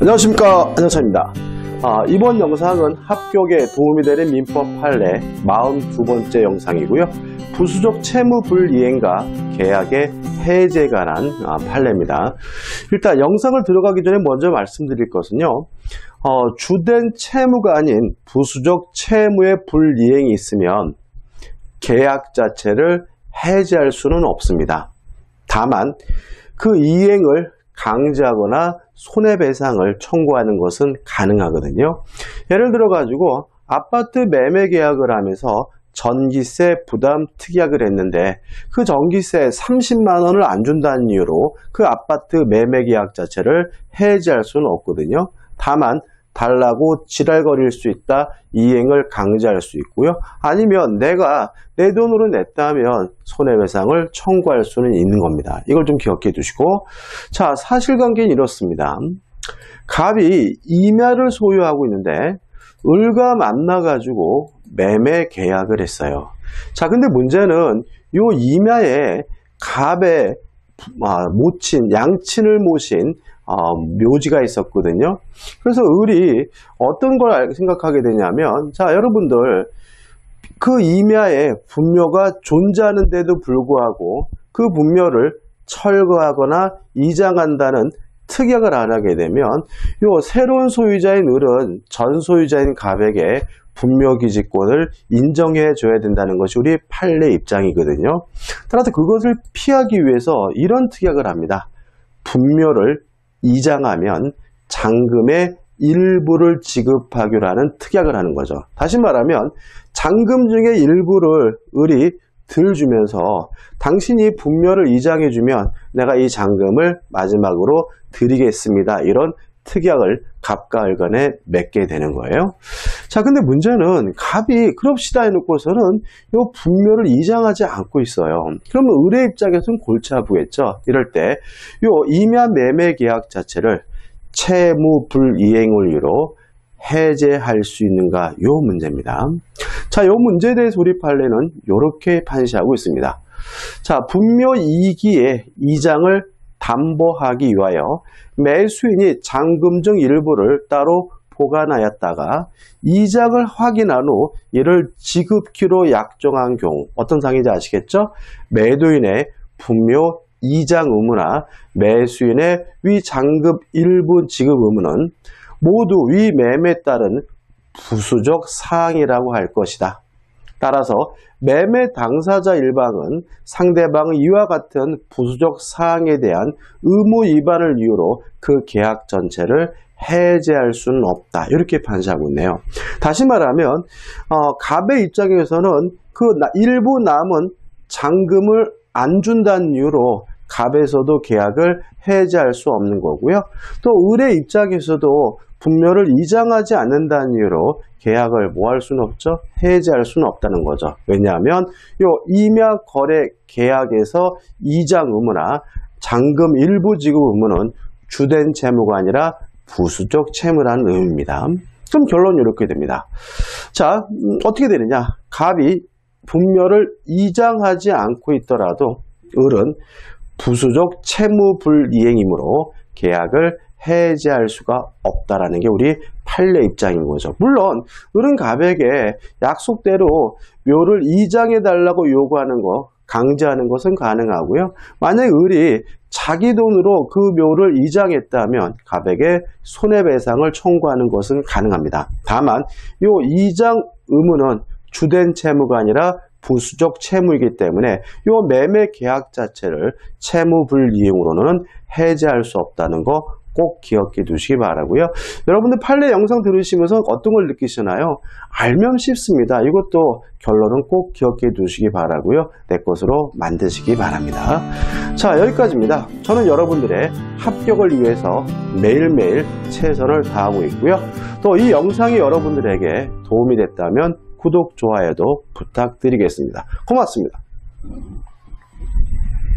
안녕하십니까, 안녕차입니다. 이번 영상은 합격에 도움이 되는 민법 판례 42번째 영상이고요. 부수적 채무 불이행과 계약의 해제에 관한 판례입니다. 일단 영상을 들어가기 전에 먼저 말씀드릴 것은요, 주된 채무가 아닌 부수적 채무의 불이행이 있으면 계약 자체를 해제할 수는 없습니다. 다만 그 이행을 강제하거나 손해배상을 청구하는 것은 가능하거든요. 예를 들어 가지고 아파트 매매 계약을 하면서 전기세 부담 특약을 했는데 그 전기세 30만 원을 안 준다는 이유로 그 아파트 매매 계약 자체를 해지할 수는 없거든요. 다만 달라고 지랄거릴 수 있다, 이행을 강제할 수 있고요. 아니면 내가 내 돈으로 냈다면 손해배상을 청구할 수는 있는 겁니다. 이걸 좀 기억해 두시고, 자, 사실관계는 이렇습니다. 갑이 임야를 소유하고 있는데 을과 만나가지고 매매 계약을 했어요. 자, 근데 문제는 요 임야에 갑의 모친, 양친을 모신 묘지가 있었거든요. 그래서 을이 어떤 걸 생각하게 되냐면, 자, 여러분들 그 임야에 분묘가 존재하는데도 불구하고 그 분묘를 철거하거나 이장한다는 특약을 안 하게 되면 요 새로운 소유자인 을은 전 소유자인 갑에게 분묘기지권을 인정해 줘야 된다는 것이 우리 판례 입장이거든요. 따라서 그것을 피하기 위해서 이런 특약을 합니다. 분묘를 이장하면 잔금의 일부를 지급하기로 하는 특약을 하는 거죠. 다시 말하면 잔금 중에 일부를 을이 들 주면서 당신이 분묘를 이장해 주면 내가 이 잔금을 마지막으로 드리겠습니다. 이런 특약을 갑과 을 간에 맺게 되는 거예요. 자, 근데 문제는 갑이 그럽시다 해놓고서는 이 분묘를 이장하지 않고 있어요. 그러면 을의 입장에서는 골치 아프겠죠. 이럴 때 이 임야 매매 계약 자체를 채무 불이행을 이유로 해제할 수 있는가, 이 문제입니다. 자, 이 문제에 대해서 우리 판례는 이렇게 판시하고 있습니다. 자, 분묘 2기의 이장을 담보하기 위하여 매수인이 잔금 중 일부를 따로 보관하였다가 이장을 확인한 후 이를 지급키로 약정한 경우, 어떤 상황인지 아시겠죠? 매도인의 분묘 이장 의무나 매수인의 위 잔금 일부 지급 의무는 모두 위 매매에 따른 부수적 사항이라고 할 것이다. 따라서 매매 당사자 일방은 상대방의 이와 같은 부수적 사항에 대한 의무 위반을 이유로 그 계약 전체를 해제할 수는 없다. 이렇게 판시하고 있네요. 다시 말하면 갑의 입장에서는 그 일부 남은 잔금을 안 준다는 이유로 갑에서도 계약을 해제할 수 없는 거고요. 또 을의 입장에서도 분묘를 이장하지 않는다는 이유로 계약을 뭐 할 수는 없죠? 해제할 수는 없다는 거죠. 왜냐하면 요 임야 거래 계약에서 이장 의무나 잔금 일부 지급 의무는 주된 채무가 아니라 부수적 채무라는 의미입니다. 그럼 결론이 이렇게 됩니다. 자, 어떻게 되느냐? 갑이 분묘를 이장하지 않고 있더라도 을은 부수적 채무 불이행이므로 계약을 해제할 수가 없다라는 게 우리 판례 입장인 거죠. 물론 을은 갑에게 약속대로 묘를 이장해 달라고 요구하는 거, 강제하는 것은 가능하고요. 만약에 을이 자기 돈으로 그 묘를 이장했다면 갑에게 손해배상을 청구하는 것은 가능합니다. 다만 이 이장 의무는 주된 채무가 아니라 부수적 채무이기 때문에 이 매매 계약 자체를 채무 불이행으로는 해제할 수 없다는 거 꼭 기억해 두시기 바라고요. 여러분들 판례 영상 들으시면서 어떤 걸 느끼시나요? 알면 쉽습니다. 이것도 결론은 꼭 기억해 두시기 바라고요. 내 것으로 만드시기 바랍니다. 자, 여기까지입니다. 저는 여러분들의 합격을 위해서 매일매일 최선을 다하고 있고요. 또 이 영상이 여러분들에게 도움이 됐다면 구독, 좋아요도 부탁드리겠습니다. 고맙습니다.